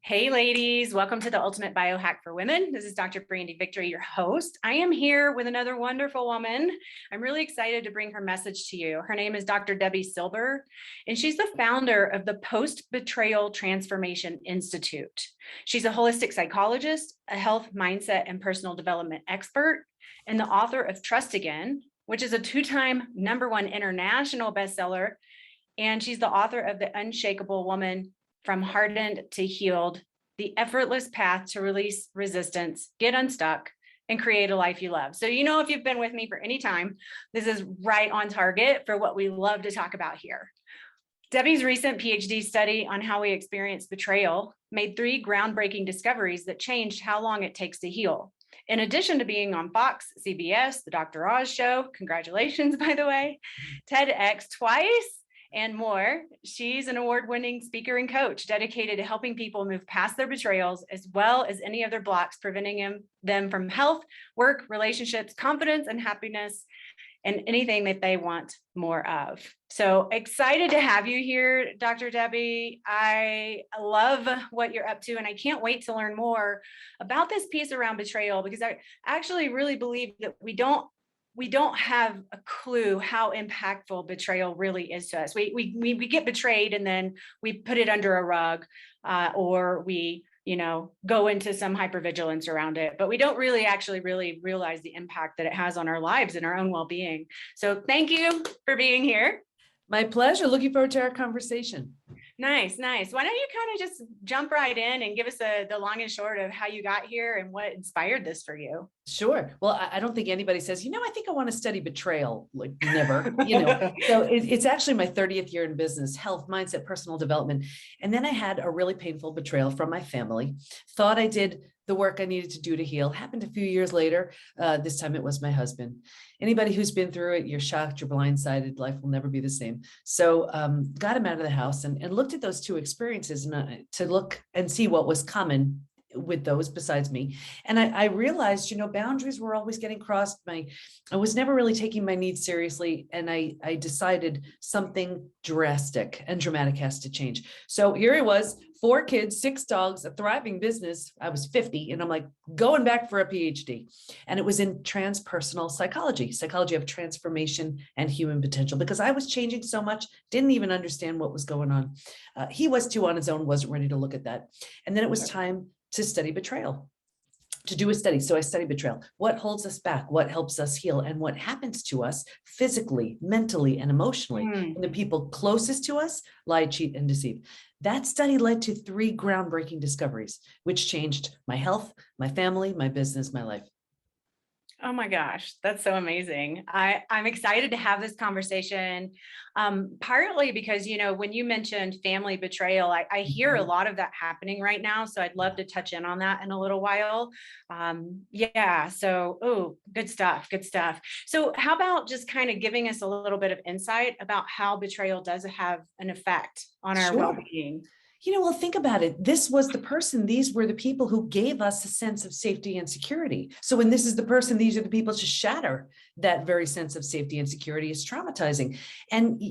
Hey ladies, welcome to the Ultimate Biohack for Women. This is Dr. Brandy Victory, your host. I am here with another wonderful woman. I'm really excited to bring her message to you. Her name is Dr. Debi Silber, and she's the founder of the Post-Betrayal Transformation Institute. She's a holistic psychologist, a health, mindset, and personal development expert, and the author of Trust Again, which is a two-time #1 international bestseller. And she's the author of the Unshakable Woman from Hardened to Healed, the Effortless Path to Release Resistance, Get Unstuck, and Create a Life You Love. So, if you've been with me for any time, this is right on target for what we love to talk about here. Debi's recent PhD study on how we experience betrayal made 3 groundbreaking discoveries that changed how long it takes to heal. In addition to being on Fox, CBS, The Dr. Oz Show, congratulations, by the way, TEDx twice, and more, she's an award-winning speaker and coach dedicated to helping people move past their betrayals, as well as any other blocks preventing them from health, work, relationships, confidence, and happiness, and anything that they want more of. So excited to have you here, Dr. Debi. I love what you're up to, and I can't wait to learn more about this piece around betrayal, because I actually really believe that we don't have a clue how impactful betrayal really is to us. We get betrayed and then we put it under a rug, or we, go into some hypervigilance around it, but we don't actually realize the impact that it has on our lives and our own well-being. So thank you for being here. My pleasure. Looking forward to our conversation. Nice. Why don't you kind of just jump right in and give us the long and short of how you got here and what inspired this for you? Sure. Well, I don't think anybody says, I think I want to study betrayal. Like never, So it's actually my 30th year in business, health, mindset, personal development. And then I had a really painful betrayal from my family. Thought I did the work I needed to do to heal. Happened a few years later. This time it was my husband. Anybody who's been through it, you're shocked, you're blindsided. Life will never be the same. So got him out of the house and looked at those 2 experiences to look and see what was common with those besides me. And I realized, boundaries were always getting crossed. I was never really taking my needs seriously. And I decided something drastic and dramatic has to change. So here it was, 4 kids, 6 dogs, a thriving business. I was 50 and I'm like going back for a PhD. And it was in transpersonal psychology of transformation and human potential, because I was changing so much, didn't even understand what was going on. He was too on his own, wasn't ready to look at that. And then it was time to study betrayal, to do a study. So I studied betrayal. What holds us back? What helps us heal? And what happens to us physically, mentally, and emotionally when the people closest to us lie, cheat, and deceive. That study led to 3 groundbreaking discoveries, which changed my health, my family, my business, my life. Oh my gosh, that's so amazing. I'm excited to have this conversation, partly because, when you mentioned family betrayal, I hear a lot of that happening right now. So I'd love to touch in on that in a little while. So, good stuff. So how about just kind of giving us a little bit of insight about how betrayal does have an effect on our well-being? Well, think about it. This was the person. These were the people who gave us a sense of safety and security. So when this is the person, these are the people to shatter that very sense of safety and security is traumatizing. And,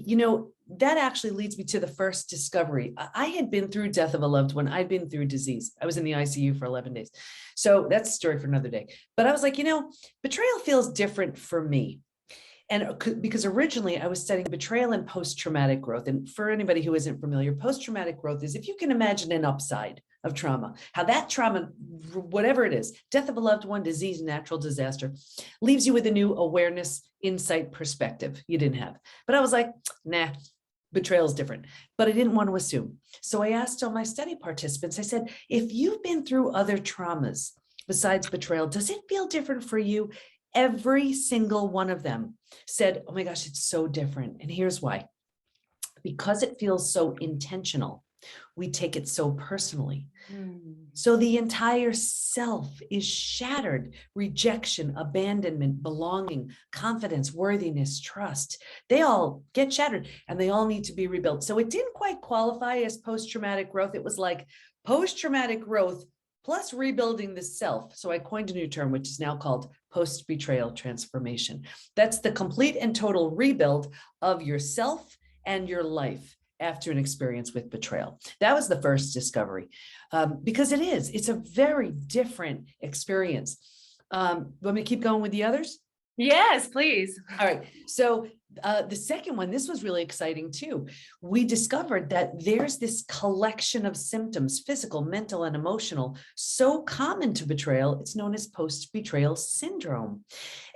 that actually leads me to the first discovery. I had been through death of a loved one. I'd been through disease. I was in the ICU for 11 days. So that's a story for another day. But I was like, betrayal feels different for me. And because originally I was studying betrayal and post-traumatic growth. And for anybody who isn't familiar, post-traumatic growth is, if you can imagine an upside of trauma, how that trauma, whatever it is, death of a loved one, disease, natural disaster, leaves you with a new awareness, insight, perspective you didn't have. But I was like, nah, betrayal is different. But I didn't want to assume. So I asked all my study participants, I said, if you've been through other traumas besides betrayal, does it feel different for you? Every single one of them said, oh my gosh, it's so different. And here's why. Because it feels so intentional, we take it so personally. So the entire self is shattered. Rejection, abandonment, belonging, confidence, worthiness, trust. They all get shattered and they all need to be rebuilt. So it didn't quite qualify as post-traumatic growth. It was like post-traumatic growth plus rebuilding the self. So I coined a new term, which is now called post-betrayal transformation. That's the complete and total rebuild of yourself and your life. after an experience with betrayal. That was the first discovery, because it's a very different experience. Want me to keep going with the others? Yes, please. All right. So the second one, this was really exciting too. We discovered that there's this collection of symptoms, physical, mental, and emotional, so common to betrayal. It's known as post-betrayal syndrome.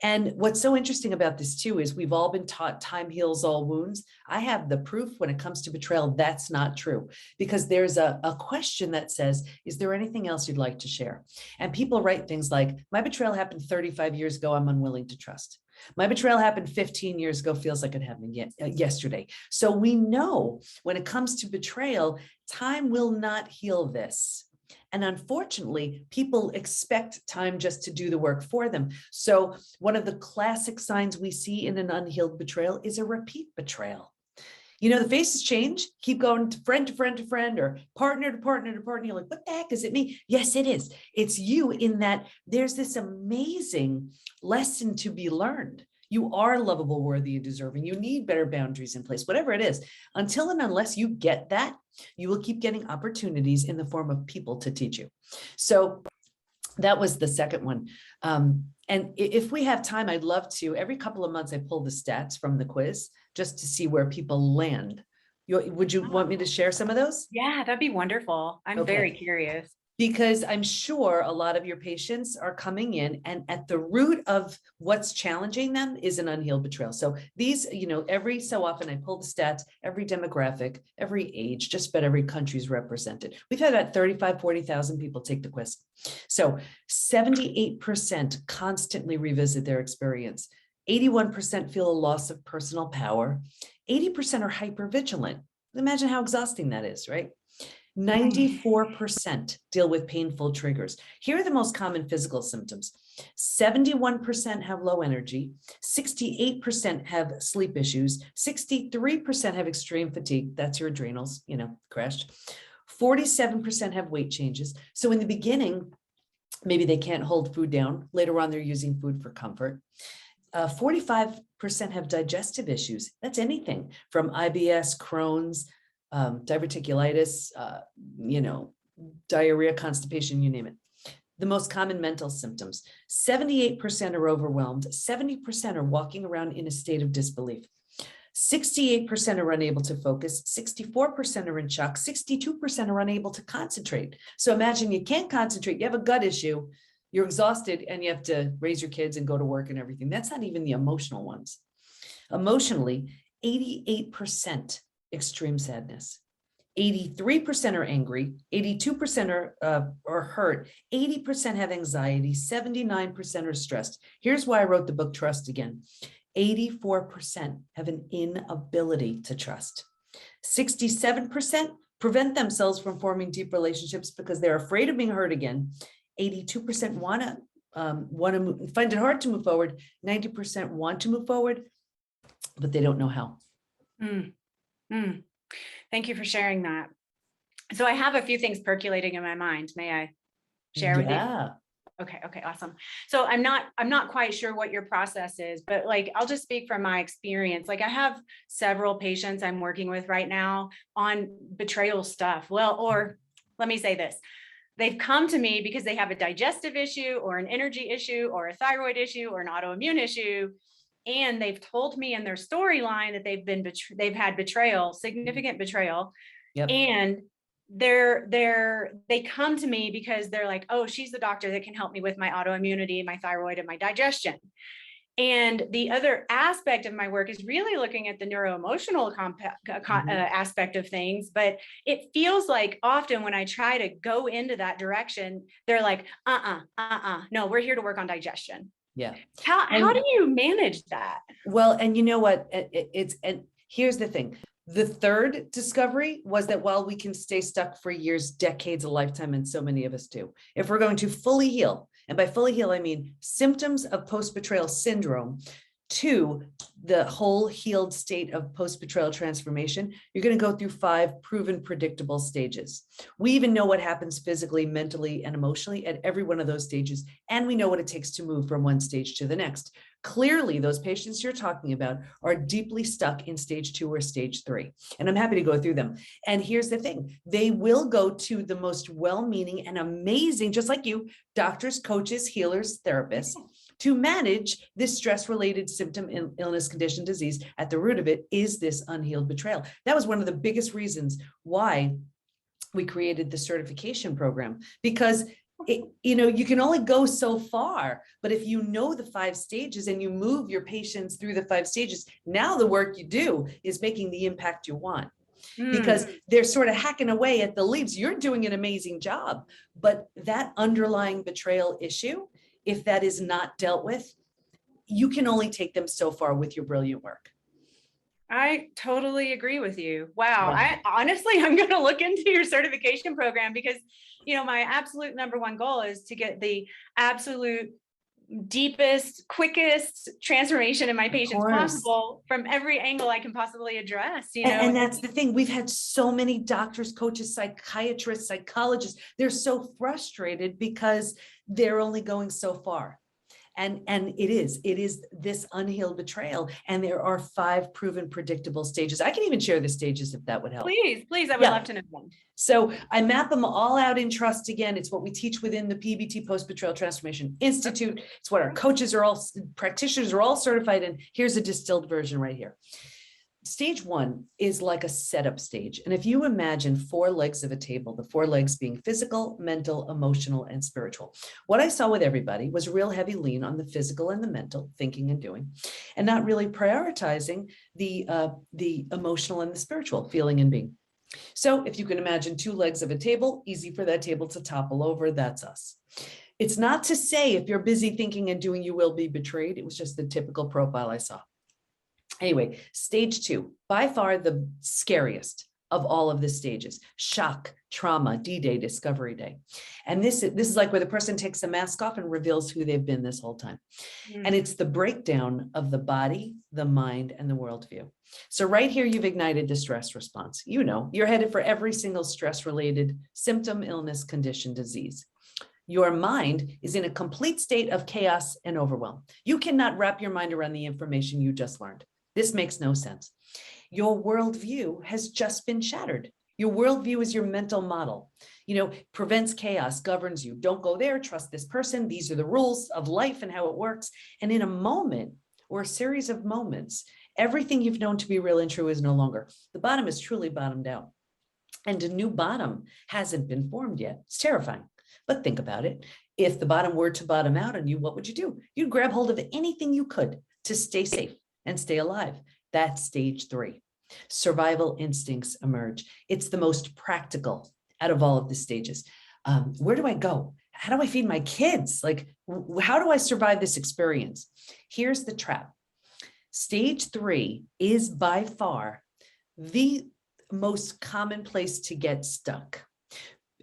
And what's so interesting about this too is we've all been taught time heals all wounds. I have the proof when it comes to betrayal, that's not true, because there's a question that says, is there anything else you'd like to share? And people write things like, my betrayal happened 35 years ago, I'm unwilling to trust. My betrayal happened 15 years ago, feels like it happened yesterday. So we know when it comes to betrayal, time will not heal this. And unfortunately, people expect time just to do the work for them. So one of the classic signs we see in an unhealed betrayal is a repeat betrayal. You know, the faces change, keep going to friend to friend to friend, or partner to partner to partner. You're like, what the heck is it me? Yes, it is. It's you, in that there's this amazing lesson to be learned. You are lovable, worthy, and deserving. You need better boundaries in place, whatever it is. Until and unless you get that, you will keep getting opportunities in the form of people to teach you. So that was the second one. And if we have time, I'd love to, every couple of months, I pull the stats from the quiz just to see where people land. Would you want me to share some of those? Yeah, that'd be wonderful. I'm very curious. Because I'm sure a lot of your patients are coming in, and at the root of what's challenging them is an unhealed betrayal. So these, every so often I pull the stats, every demographic, every age, just about every country's represented. We've had about 35, 40,000 people take the quiz. So 78% constantly revisit their experience. 81% feel a loss of personal power. 80% are hypervigilant. Imagine how exhausting that is, right? 94% deal with painful triggers. Here are the most common physical symptoms. 71% have low energy, 68% have sleep issues, 63% have extreme fatigue. That's your adrenals, crashed. 47% have weight changes. So in the beginning, maybe they can't hold food down. Later on, they're using food for comfort. 45% have digestive issues. That's anything from IBS, Crohn's, diverticulitis, diarrhea, constipation, you name it. The most common mental symptoms, 78% are overwhelmed, 70% are walking around in a state of disbelief. 68% are unable to focus, 64% are in shock, 62% are unable to concentrate. So imagine you can't concentrate, you have a gut issue, you're exhausted, and you have to raise your kids and go to work and everything. That's not even the emotional ones. Emotionally, 88% extreme sadness. 83% are angry, 82% are hurt, 80% have anxiety, 79% are stressed. Here's why I wrote the book Trust Again. 84% have an inability to trust. 67% prevent themselves from forming deep relationships because they're afraid of being hurt again. 82% want to find it hard to move forward. 90% want to move forward, but they don't know how. Thank you for sharing that. So I have a few things percolating in my mind. May I share with you? Yeah. Okay, awesome. So I'm not quite sure what your process is, but I'll just speak from my experience. I have several patients I'm working with right now on betrayal stuff. Well, or let me say this. They've come to me because they have a digestive issue or an energy issue or a thyroid issue or an autoimmune issue. And they've told me in their storyline that they've had betrayal, significant betrayal. Yep. And they come to me because they're like, oh, she's the doctor that can help me with my autoimmunity, my thyroid, and my digestion. And the other aspect of my work is really looking at the neuroemotional aspect of things. But it feels like often when I try to go into that direction, they're like, no, we're here to work on digestion. Yeah. How do you manage that? Well, and you know what? And here's the thing. The third discovery was that while we can stay stuck for years, decades, a lifetime, and so many of us do, if we're going to fully heal, and by fully heal, I mean symptoms of post-betrayal syndrome to the whole healed state of post-betrayal transformation, you're going to go through 5 proven predictable stages. We even know what happens physically, mentally, and emotionally at every one of those stages. And we know what it takes to move from one stage to the next. Clearly, those patients you're talking about are deeply stuck in stage 2 or stage 3. And I'm happy to go through them. And here's the thing, they will go to the most well-meaning and amazing, just like you, doctors, coaches, healers, therapists, to manage this stress-related symptom, illness, condition, disease. At the root of it is this unhealed betrayal. That was one of the biggest reasons why we created the certification program, because you can only go so far, but if you know the 5 stages and you move your patients through the 5 stages, now the work you do is making the impact you want. Because they're sort of hacking away at the leaves. You're doing an amazing job, but that underlying betrayal issue, if that is not dealt with, you can only take them so far with your brilliant work. I totally agree with you. Wow. I honestly, I'm going to look into your certification program because, my absolute number one goal is to get the absolute deepest, quickest transformation in my patients possible from every angle I can possibly address, And that's the thing. We've had so many doctors, coaches, psychiatrists, psychologists. They're so frustrated because they're only going so far. And it is this unhealed betrayal. And there are 5 proven predictable stages. I can even share the stages if that would help. Please. I would love to know them. So I map them all out in trust. Again, it's what we teach within the PBT Post-Betrayal Transformation Institute. It's what our coaches practitioners are all certified in. Here's a distilled version right here. Stage 1 is like a setup stage. And if you imagine 4 legs of a table, the 4 legs being physical, mental, emotional, and spiritual. What I saw with everybody was a real heavy lean on the physical and the mental, thinking and doing, and not really prioritizing the emotional and the spiritual, feeling and being. So if you can imagine 2 legs of a table, easy for that table to topple over, that's us. It's not to say if you're busy thinking and doing, you will be betrayed. It was just the typical profile I saw. Anyway, stage 2, by far the scariest of all of the stages: shock, trauma, D-Day, discovery day. And this is like where the person takes the mask off and reveals who they've been this whole time. And it's the breakdown of the body, the mind, and the worldview. So right here, you've ignited the stress response. You're headed for every single stress-related symptom, illness, condition, disease. Your mind is in a complete state of chaos and overwhelm. You cannot wrap your mind around the information you just learned. This makes no sense. Your worldview has just been shattered. Your worldview is your mental model. Prevents chaos, governs you. Don't go there, trust this person. These are the rules of life and how it works. And in a moment or a series of moments, everything you've known to be real and true is no longer. The bottom is truly bottomed out. And a new bottom hasn't been formed yet. It's terrifying. But think about it. If the bottom were to bottom out on you, what would you do? You'd grab hold of anything you could to stay safe and stay alive. That's stage 3. Survival instincts emerge. It's the most practical out of all of the stages. Where do I go? How do I feed my kids? How do I survive this experience? Here's the trap. Stage 3 is by far the most common place to get stuck.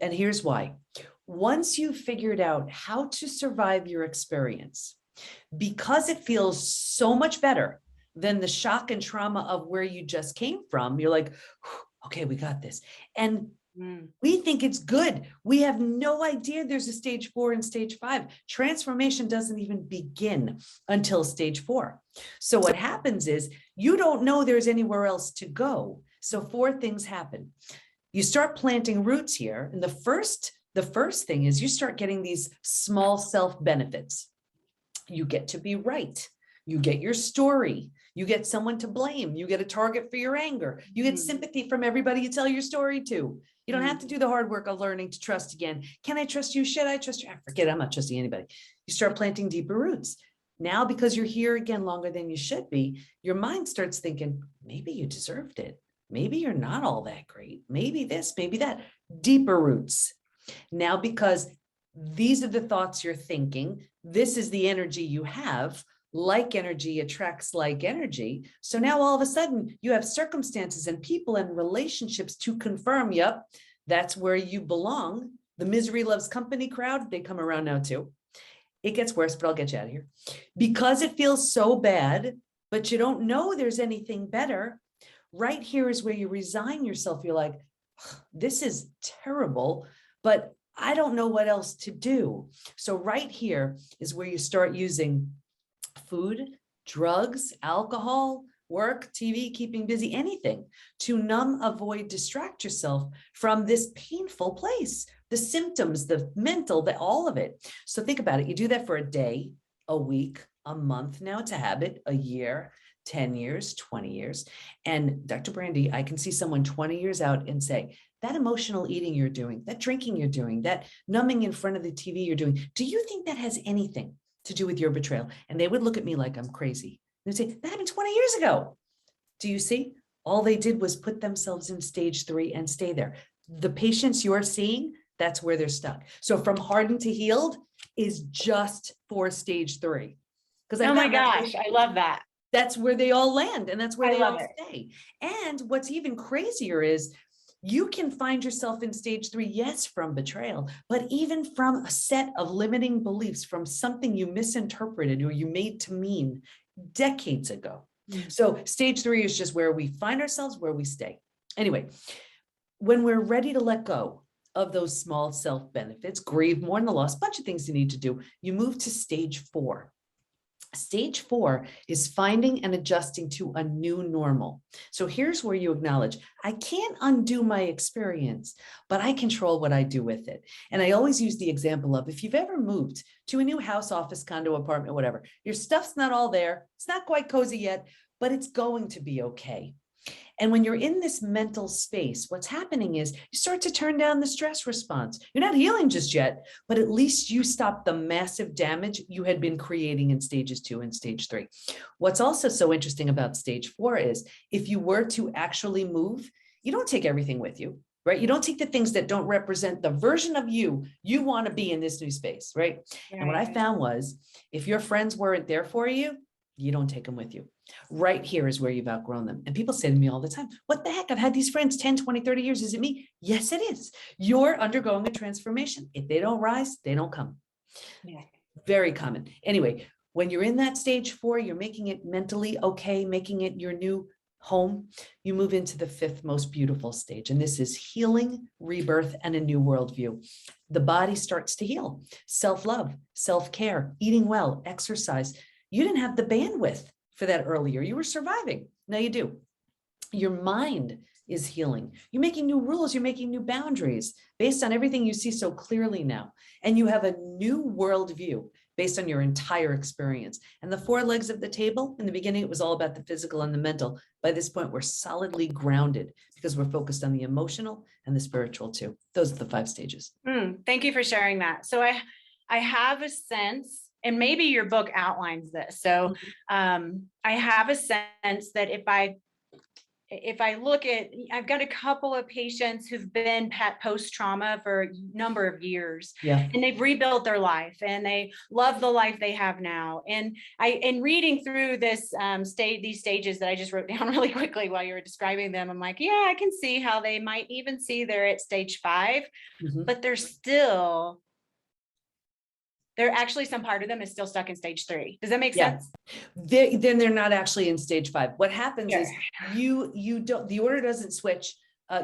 And here's why. Once you've figured out how to survive your experience, because it feels so much better than the shock and trauma of where you just came from, you're like, okay, we got this. And we think it's good. We have no idea there's a stage 4 and stage 5. Transformation doesn't even begin until stage 4. So what happens is you don't know there's anywhere else to go. So 4 things happen. You start planting roots here. And the first thing is you start getting these small self benefits. You get to be right. You get your story. You get someone to blame. You get a target for your anger. You get sympathy from everybody you tell your story to. You don't have to do the hard work of learning to trust again. Can I trust you? Should I trust you? Forget it. I'm not trusting anybody. You start planting deeper roots. Now, because you're here again longer than you should be, your mind starts thinking, maybe you deserved it. Maybe you're not all that great. Maybe this, maybe that. Deeper roots. Now, because these are the thoughts you're thinking, this is the energy you have. Like energy attracts like energy. So now all of a sudden you have circumstances and people and relationships to confirm, yep, that's where you belong. The misery loves company crowd, they come around now too. It gets worse, but I'll get you out of here. Because it feels so bad, but you don't know there's anything better. Right here is where you resign yourself. You're like, this is terrible, but I don't know what else to do. So right here is where you start using food, drugs, alcohol, work, TV, keeping busy, anything to numb, avoid, distract yourself from this painful place, the symptoms, the mental, all of it. So think about it. You do that for a day, a week, a month. Now it's a habit, a year, 10 years, 20 years. And Dr. Brandy, I can see someone 20 years out and say, that emotional eating you're doing, that drinking you're doing, that numbing in front of the TV you're doing, do you think that has anything to do with your betrayal? And they would look at me like I'm crazy. They'd say, that happened 20 years ago. Do you see? All they did was put themselves in stage 3 and stay there. The patients you're seeing, that's where they're stuck. So from hardened to healed is just for stage 3. Because oh my gosh, I love that. That's where they all land, and that's where they all it. stay. And what's even crazier is you can find yourself in stage 3, yes, from betrayal, but even from a set of limiting beliefs, from something you misinterpreted or you made to mean decades ago. So stage 3 is just where we find ourselves, where we stay. Anyway, when we're ready to let go of those small self benefits, grieve, mourn the loss, bunch of things you need to do, you move to stage 4. Stage 4 is finding and adjusting to a new normal. So here's where you acknowledge, I can't undo my experience, but I control what I do with it. And I always use the example of, if you've ever moved to a new house, office, condo, apartment, whatever, your stuff's not all there. It's not quite cozy yet, but it's going to be okay. And when you're in this mental space, what's happening is you start to turn down the stress response. You're not healing just yet, but at least you stop the massive damage you had been creating in stages 2 and stage 3. What's also so interesting about stage 4 is if you were to actually move, you don't take everything with you, right? You don't take the things that don't represent the version of you want to be in this new space, right? And what I found was if your friends weren't there for you, you don't take them with you. Right here is where you've outgrown them. And people say to me all the time, what the heck? I've had these friends 10, 20, 30 years. Is it me? Yes, it is. You're undergoing a transformation. If they don't rise, they don't come. Yeah. Very common. Anyway, when you're in that stage 4, you're making it mentally okay, making it your new home, you move into the 5th most beautiful stage. And this is healing, rebirth, and a new worldview. The body starts to heal. Self-love, self-care, eating well, exercise. You didn't have the bandwidth for that earlier. You were surviving. Now you do. Your mind is healing. You're making new rules. You're making new boundaries based on everything you see so clearly now. And you have a new worldview based on your entire experience. And the 4 legs of the table, in the beginning, it was all about the physical and the mental. By this point, we're solidly grounded because we're focused on the emotional and the spiritual too. Those are the 5 stages. Thank you for sharing that. So I have a sense, and maybe your book outlines this. So I have a sense that if I look at, I've got a couple of patients who've been post-trauma for a number of years, and they've rebuilt their life and they love the life they have now. And in reading through this these stages that I just wrote down really quickly while you were describing them, I'm like, yeah, I can see how they might even see they're at stage 5, but they're actually, some part of them is still stuck in stage 3. Does that make sense? Then they're not actually in stage 5. What happens is you don't, the order doesn't switch.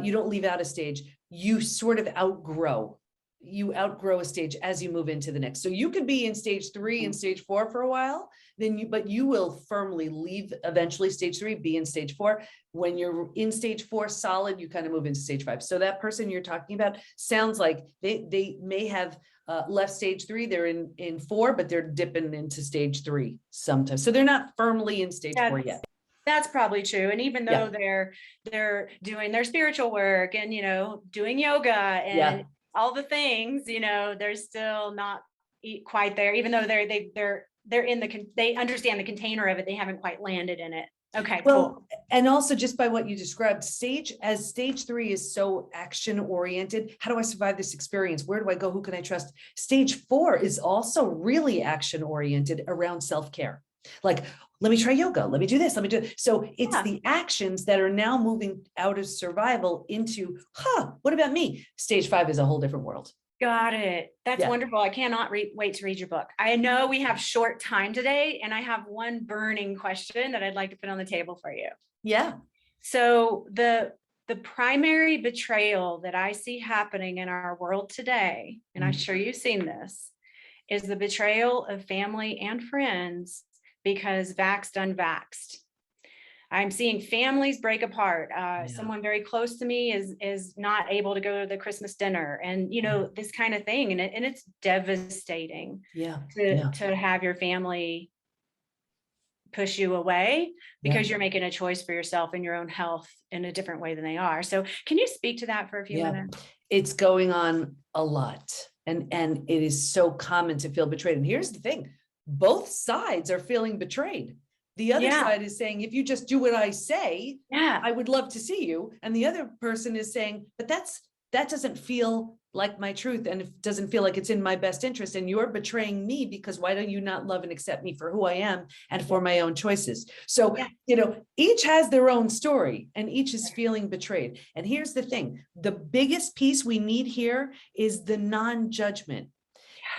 You don't leave out a stage. You sort of outgrow a stage as you move into the next. So you could be in stage 3 and stage 4 for a while, but you will firmly leave eventually stage 3, be in stage 4. When you're in stage 4 solid, you kind of move into stage 5. So that person you're talking about sounds like they may have left stage 3, they're in 4, but they're dipping into stage 3 sometimes. So they're not firmly in stage 4 yet. That's probably true. And even though they're doing their spiritual work and, doing yoga and all the things, they're still not quite there, even though they're in they understand the container of it. They haven't quite landed in it. Okay, cool. And also just by what you described, stage 3 is so action oriented. How do I survive this experience? Where do I go? Who can I trust? Stage 4 is also really action oriented around self-care. Like, let me try yoga. Let me do this. Let me do it. So it's the actions that are now moving out of survival into, what about me? Stage 5 is a whole different world. Got it. That's wonderful. I cannot wait to read your book. I know we have short time today, and I have one burning question that I'd like to put on the table for you. Yeah. So the primary betrayal that I see happening in our world today, and I'm sure you've seen this, is the betrayal of family and friends because vaxxed, unvaxxed. I'm seeing families break apart. Someone very close to me is not able to go to the Christmas dinner, and this kind of thing. And it's devastating to have your family push you away because you're making a choice for yourself and your own health in a different way than they are. So can you speak to that for a few minutes? It's going on a lot. And it is so common to feel betrayed. And here's the thing, both sides are feeling betrayed. The other side is saying, if you just do what I say, I would love to see you. And the other person is saying, but that doesn't feel like my truth. And it doesn't feel like it's in my best interest. And you're betraying me because why don't you not love and accept me for who I am and for my own choices? So, each has their own story and each is feeling betrayed. And here's the thing, the biggest piece we need here is the non-judgment.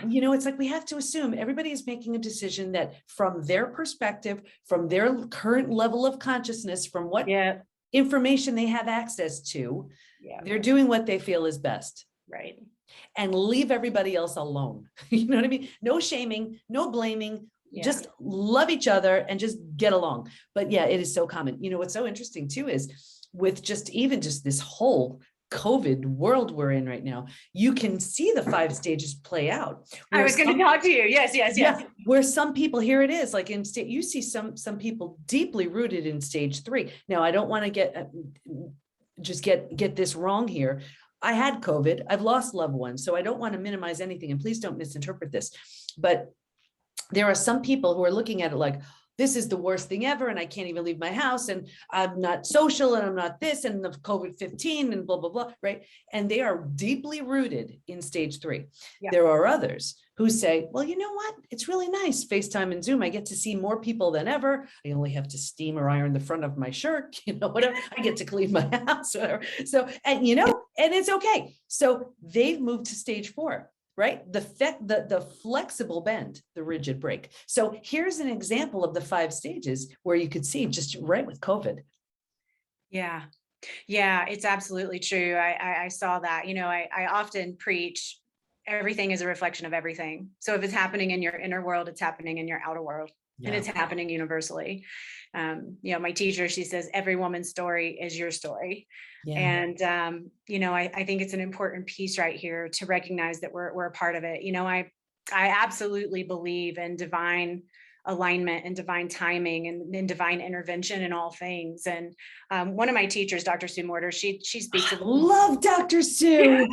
It's like we have to assume everybody is making a decision that from their perspective, from their current level of consciousness, from what information they have access to, they're doing what they feel is best. Right. And leave everybody else alone. You know what I mean? No shaming, no blaming, just love each other and just get along. But it is so common. What's so interesting too is with just this whole COVID world we're in right now, you can see the 5 stages play out. I was going to talk to you. Yes. Yeah, where some people, here it is, like in state, you see some people deeply rooted in stage 3. Now, I don't want to get this wrong here. I had COVID. I've lost loved ones, so I don't want to minimize anything, and please don't misinterpret this. But there are some people who are looking at it like, this is the worst thing ever, and I can't even leave my house, and I'm not social, and I'm not this, and the COVID-15, and blah, blah, blah, right? And they are deeply rooted in stage 3. There are others who say, well, you know what? It's really nice, FaceTime and Zoom. I get to see more people than ever. I only have to steam or iron the front of my shirt, whatever. I get to clean my house, whatever. So, and it's okay. So they've moved to stage 4. Right? The flexible bend, the rigid break. So here's an example of the 5 stages where you could see just right with COVID. Yeah, it's absolutely true. I saw that. I often preach everything is a reflection of everything. So if it's happening in your inner world, it's happening in your outer world. And it's happening universally. My teacher, she says, every woman's story is your story. And, I think it's an important piece right here to recognize that we're a part of it. I absolutely believe in divine alignment and divine timing and divine intervention in all things. And one of my teachers, Dr. Sue Morter, she speaks of love Dr. Sue.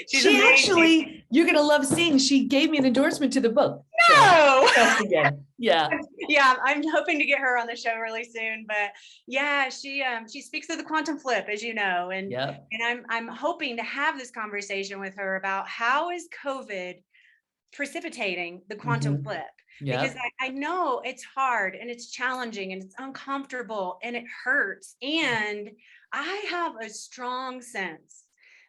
She actually, you're going to love seeing, she gave me an endorsement to the book. No. So, again. Yeah. I'm hoping to get her on the show really soon, but she speaks of the quantum flip, as you know, and I'm hoping to have this conversation with her about how is COVID precipitating the quantum flip. Because I know it's hard and it's challenging and it's uncomfortable and it hurts. And I have a strong sense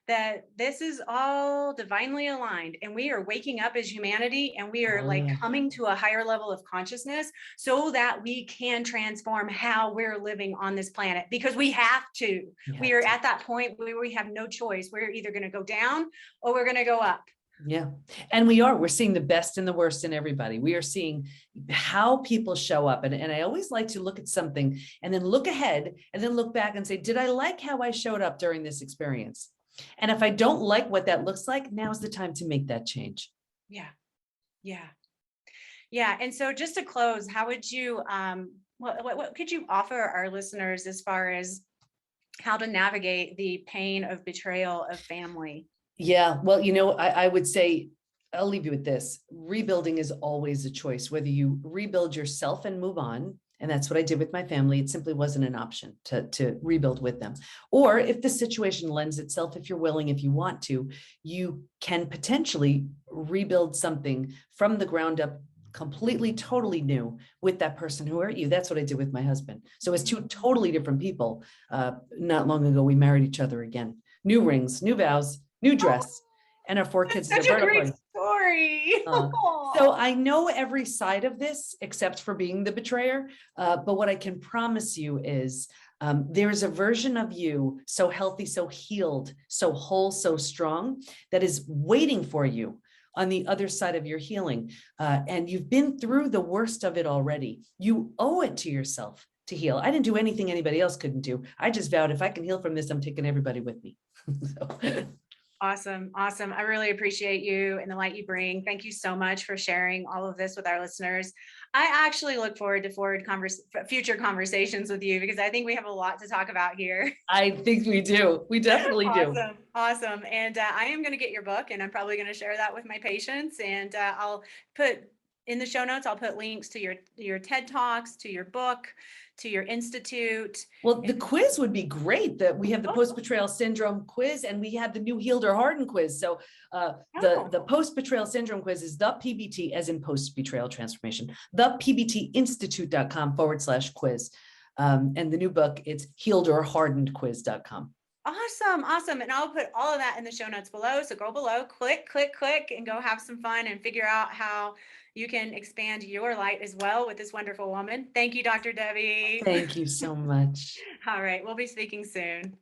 that this is all divinely aligned and we are waking up as humanity and we are coming to a higher level of consciousness so that we can transform how we're living on this planet, because we have to. We are at that point where we have no choice. We're either going to go down or we're going to go up. Yeah. And we're seeing the best and the worst in everybody. We are seeing how people show up. And I always like to look at something and then look ahead and then look back and say, did I like how I showed up during this experience? And if I don't like what that looks like, now's the time to make that change. Yeah. And so just to close, how would you, what could you offer our listeners as far as how to navigate the pain of betrayal of family? Yeah, well, I would say, I'll leave you with this. Rebuilding is always a choice, whether you rebuild yourself and move on. And that's what I did with my family. It simply wasn't an option to rebuild with them. Or if the situation lends itself, if you're willing, if you want to, you can potentially rebuild something from the ground up, completely, totally new with that person who hurt you. That's what I did with my husband. So as 2 totally different people, not long ago, we married each other again. New rings, new vows, new dress, and our 4 kids. Such a great story. So I know every side of this except for being the betrayer. But what I can promise you is there's a version of you so healthy, so healed, so whole, so strong that is waiting for you on the other side of your healing. And you've been through the worst of it already. You owe it to yourself to heal. I didn't do anything anybody else couldn't do. I just vowed if I can heal from this, I'm taking everybody with me. So. Awesome. Awesome. I really appreciate you and the light you bring. Thank you so much for sharing all of this with our listeners. I actually look forward to future conversations with you because I think we have a lot to talk about here. I think we do. We definitely do. Awesome. Awesome. And I am going to get your book and I'm probably going to share that with my patients. And I'll put in the show notes, I'll put links to your TED Talks, to your book, to your institute. Well, the quiz would be great. That we have the post-betrayal syndrome quiz and we have the new Healed or Hardened quiz. So the post-betrayal syndrome quiz is the PBT, as in post-betrayal transformation, the pbtinstitute.com/quiz. And the new book, it's healedorhardenedquiz.com. Awesome. Awesome. And I'll put all of that in the show notes below. So go below, click, and go have some fun and figure out how you can expand your light as well with this wonderful woman. Thank you, Dr. Debi. Thank you so much. All right. We'll be speaking soon.